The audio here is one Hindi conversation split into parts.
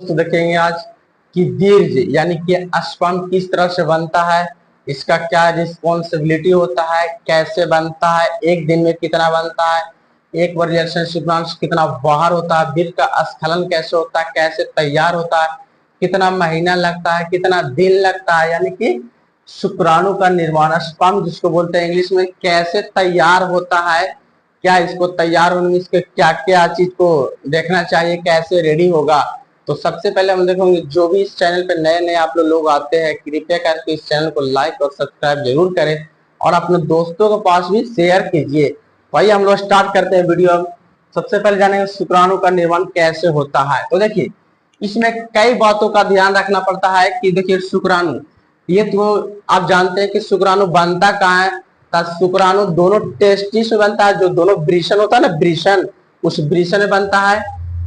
तो देखेंगे आज कि बीज यानी कि स्पर्म किस तरह से बनता है, इसका क्या रिस्पॉन्सिबिलिटी होता है, कैसे बनता है, एक दिन में कितना बनता है, एक बार शुक्राणु कितना बाहर होता है, बीज का स्खलन कैसे होता है, कैसे तैयार होता है, कितना महीना लगता है, कितना दिन लगता है, यानी कि शुक्राणु का निर्माण स्पर्म जिसको बोलते हैं इंग्लिश में कैसे तैयार होता है, क्या इसको तैयार होने में इसके क्या क्या चीज को देखना चाहिए, कैसे रेडी होगा। तो सबसे पहले हम देखेंगे, जो भी इस चैनल पे नए नए आप लोग आते हैं कृपया करके इस चैनल को लाइक और सब्सक्राइब जरूर करें और अपने दोस्तों के पास भी शेयर कीजिए। भाई हम लोग स्टार्ट करते हैं वीडियो। सबसे पहले जानेंगे शुक्राणु का निर्माण कैसे होता है। तो देखिए इसमें कई बातों का ध्यान रखना पड़ता है कि देखिए शुक्राणु, ये तो आप जानते हैं कि शुक्राणु बनता कहाँ है। शुक्राणु दोनों टेस्टिस में बनता है, जो दोनों वृषण होता है ना, वृषण, उस वृषण में बनता है।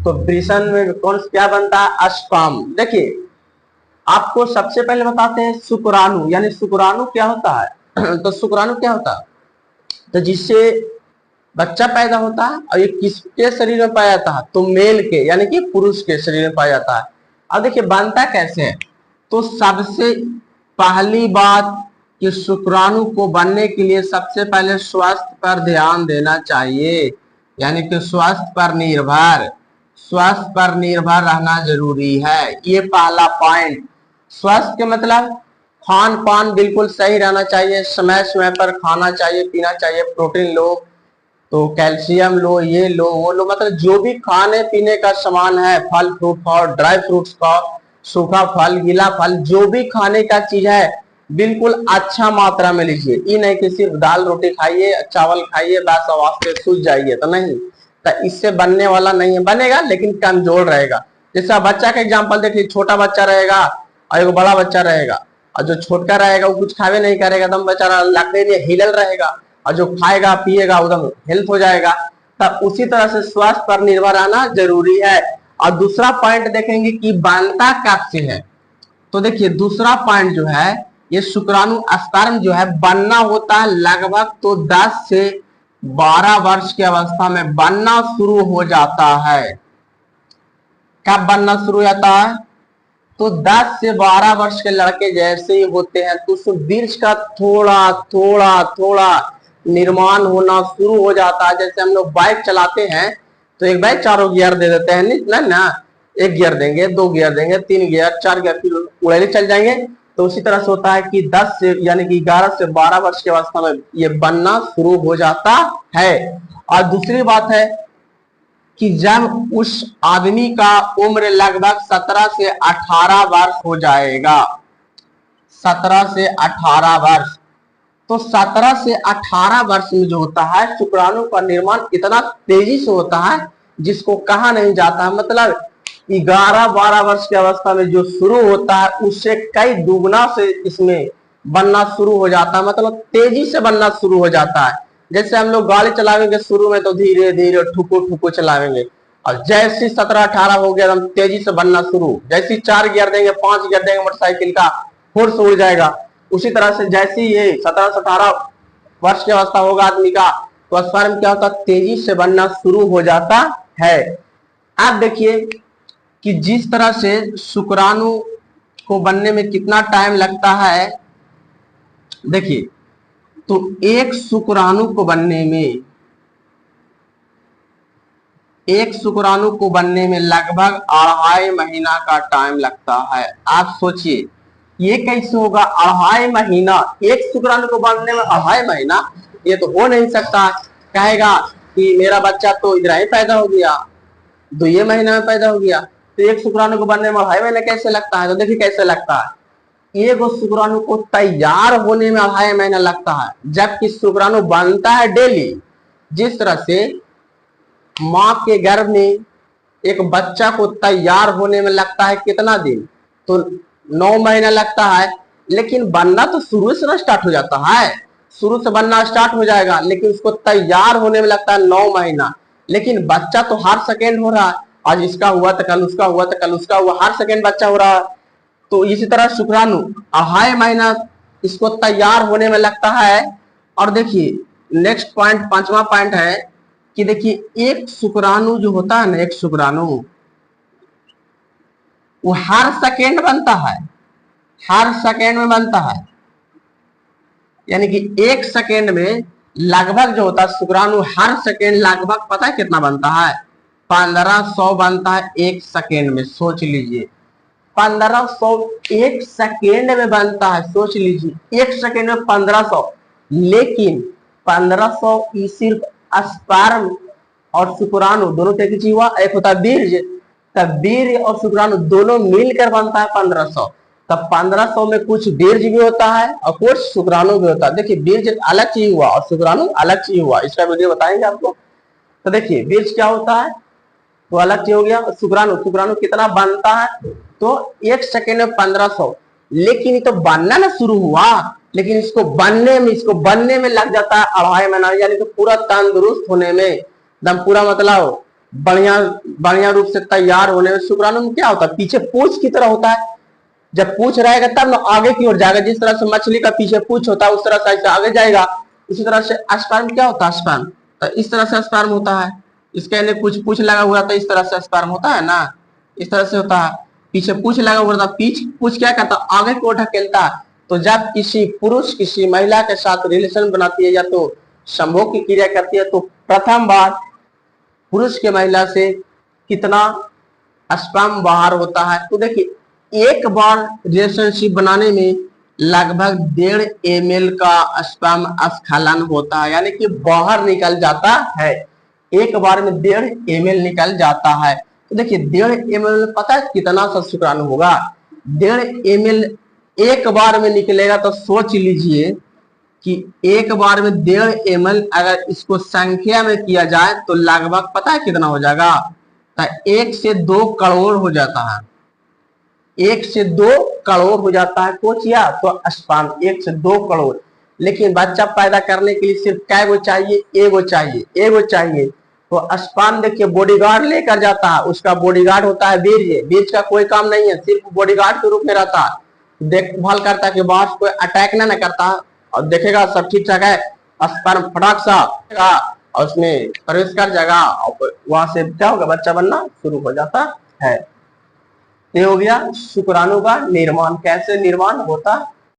तो वृषण में कौन क्या बनता है, स्पर्म। देखिए आपको सबसे पहले बताते हैं शुक्राणु, यानी शुक्राणु क्या होता है। तो शुक्राणु क्या होता है, तो जिससे बच्चा पैदा होता है और ये किसके शरीर में पाया जाता है, तो मेल के यानी कि पुरुष के शरीर में पाया जाता है। अब देखिए बनता कैसे है। तो सबसे पहली बात कि शुक्राणु को बनने के लिए सबसे पहले स्वास्थ्य पर ध्यान देना चाहिए, यानी कि स्वास्थ्य पर निर्भर रहना जरूरी है। ये पहला पॉइंट। स्वास्थ्य के मतलब खान पान बिल्कुल सही रहना चाहिए, समय समय पर खाना चाहिए, पीना चाहिए, प्रोटीन लो, तो कैल्शियम लो, ये लो वो लो, मतलब जो भी खाने पीने का सामान है, फल फ्रूट खाओ, ड्राई फ्रूट्स खाओ, सूखा फल, गीला फल, जो भी खाने का चीज है बिल्कुल अच्छा मात्रा में लीजिए। ये नहीं कि सिर्फ दाल रोटी खाइए, चावल खाइए, बस वास्ते सूझ जाइए, तो नहीं। तो इससे बनने वाला नहीं है, बनेगा लेकिन कमजोर रहेगा। जैसा बच्चा का एग्जाम्पल देखिए, छोटा बच्चा रहेगा और एक बड़ा बच्चा रहेगा, और जो छोटका रहेगा वो कुछ खावे नहीं करेगा, एकदम बेचारा लकड़ी में हिलल रहेगा, और जो खाएगा पिएगा एकदम हेल्थ हो जाएगा। तब उसी तरह से स्वास्थ्य पर निर्भर रहना जरूरी है। और दूसरा पॉइंट देखेंगे कि बनता कब से है। तो देखिए दूसरा पॉइंट जो है, ये शुक्राणु स्पर्म जो है बनना होता है लगभग तो 10 से 12 वर्ष की अवस्था में बनना शुरू हो जाता है। कब बनना शुरू हो जाता है, तो 10 से 12 वर्ष के लड़के जैसे ही होते हैं तो उसमें बीज का थोड़ा थोड़ा थोड़ा निर्माण होना शुरू हो जाता है। जैसे हम लोग बाइक चलाते हैं तो एक बाइक चारों गियर दे देते हैं, नहीं ना, एक गियर देंगे, दो गियर देंगे, तीन गियर, चार गियर, फिर उड़ेले चल जाएंगे। तो उसी तरह से होता है कि 10 से यानी कि 11 से 12 वर्ष की अवस्था में ये बनना शुरू हो जाता है। और दूसरी बात है कि जब उस आदमी का उम्र लगभग 17 से 18 वर्ष हो जाएगा, 17 से 18 वर्ष, तो 17 से 18 वर्ष में जो होता है शुक्राणु का निर्माण इतना तेजी से होता है जिसको कहा नहीं जाता है। मतलब 11-12 वर्ष की अवस्था में जो शुरू होता है उससे कई दुगना से इसमें बनना शुरू हो जाता है, मतलब तेजी से बनना शुरू हो जाता है। जैसे हम लोग गाड़ी चलावेंगे शुरू में तो धीरे धीरे ठुको ठुको चलावेंगे, और जैसे 17-18 हो गया एकदम तेजी से बनना शुरू, जैसे 4 गियर देंगे, 5 गियर देंगे मोटरसाइकिल का, फोर्स उड़ जाएगा। उसी तरह से जैसे ये 17 से 18 वर्ष की अवस्था होगा आदमी का, तो स्पर्म क्या होता है, तेजी से बनना शुरू हो जाता है। अब देखिए कि जिस तरह से शुक्राणु को बनने में कितना टाइम लगता है, देखिए तो एक शुक्राणु को बनने में लगभग 2.5 महीना का टाइम लगता है। आप सोचिए ये कैसे होगा, 2.5 महीना, एक शुक्राणु को बनने में 2.5 महीना, ये तो हो नहीं सकता। कहेगा कि मेरा बच्चा तो इधर ही पैदा हो गया, 2 महीने में पैदा हो गया, तो एक शुक्राणु को बनने में 2.5 महीने कैसे लगता है। तो देखिए कैसे लगता है, एक शुक्राणु को तैयार होने में 2.5 महीना लगता है, जबकि शुक्राणु बनता है डेली। जिस तरह से माँ के गर्भ में एक बच्चा को तैयार होने में लगता है कितना दिन, तो 9 महीना लगता है, लेकिन बनना तो शुरू से स्टार्ट हो जाता है, शुरू से बनना स्टार्ट हो जाएगा, लेकिन उसको तैयार होने में लगता है 9 महीना। लेकिन बच्चा तो हर सेकेंड हो रहा है, आज इसका हुआ तो कल उसका हुआ, तो कल उसका हुआ, हर सेकेंड बच्चा हो रहा है। तो इसी तरह शुक्राणु 2.5 महीना इसको तैयार होने में लगता है। और देखिए नेक्स्ट पॉइंट, 5वां पॉइंट है कि देखिए एक शुक्राणु जो होता है ना, एक शुक्राणु वो हर सेकेंड बनता है, हर सेकेंड में बनता है। यानी कि एक सेकेंड में लगभग जो होता है शुक्राणु हर सेकेंड लगभग पता है कितना बनता है? 1500 बनता है एक सेकेंड में। सोच लीजिए 1500 एक सेकेंड में बनता है, सोच लीजिए एक सेकेंड में 1500। लेकिन 1500 ही सिर्फ स्पर्म और शुक्राणु दोनों से एक हुआ, एक होता है बीर्ज, तब बीर्ज और शुक्राणु दोनों मिलकर बनता है 1500। तब 1500 में कुछ बीर्ज भी होता है और कुछ शुक्राणु भी होता है। देखिए बीर्ज अलग चीज हुआ और शुक्राणु अलग चीज हुआ, इसका वीडियो बताएंगे आपको। तो देखिए बीर्ज क्या होता है तो अलग चीज हो गया। शुक्राणु, शुक्राणु कितना बनता है तो एक सेकेंड में 1500। लेकिन ये तो बनना ना शुरू हुआ, लेकिन इसको बनने में लग जाता है 2.5 महीना, यानी तो पूरा तंदुरुस्त होने में एकदम पूरा मतलब बढ़िया रूप से तैयार होने में। शुक्राणु में क्या होता है पीछे पूंछ की तरह होता है, जब पूंछ रहेगा तब ना आगे की ओर जाएगा। जिस तरह से मछली का पीछे पूंछ होता है उस तरह से आगे जाएगा। उसी तरह से स्पर्म क्या होता है, स्पर्म तो इस तरह से स्पर्म होता है, इसके अंदर कुछ पूंछ लगा हुआ तो इस तरह से स्पर्म होता है ना, इस तरह से होता है। पीछे पूंछ लगा हुआ था, पूंछ क्या करता है आगे की ओर ढकेलता है। तो जब किसी पुरुष किसी महिला के साथ रिलेशन बनाती है या तो संभोग की क्रिया करती है, तो प्रथम बार पुरुष के महिला से कितना स्पर्म बाहर होता है। तो देखिए एक बार रिलेशनशिप बनाने में लगभग 1.5 ml का स्पर्म स्खलन होता है, यानी कि बाहर निकल जाता है। एक बार में 1.5 ml निकल जाता है। तो देखिए 1.5 ml पता है कितना सा शुक्राणु होगा? 1.5 ml एक बार में निकलेगा। तो सोच लीजिए कि एक बार में 1.5 ml अगर इसको संख्या में किया जाए तो लगभग पता है कितना हो जाएगा? तो 1 से 2 करोड़ हो जाता है, 1 से 2 करोड़ हो जाता है कोचिया। तो स्पर्म 1 से 2 करोड़। लेकिन बच्चा पैदा करने के लिए सिर्फ क्या गो चाहिए? एगो चाहिए, एगो चाहिए। तो स्पर्म देखिए बॉडीगार्ड लेकर जाता है, उसका बॉडीगार्ड होता है बीर्ज। बीर्ज का कोई काम नहीं है, सिर्फ बॉडीगार्ड के रूप में रहता है, देखभाल करता है कि बाहर से कोई अटैक ना करता है और देखेगा सब ठीक ठाक है। स्पर्म फटाक सा और उसमें प्रवेश कर जाएगा और वहां से क्या होगा बच्चा बनना शुरू हो जाता है। ये हो गया शुक्राणु का निर्माण, कैसे निर्माण होता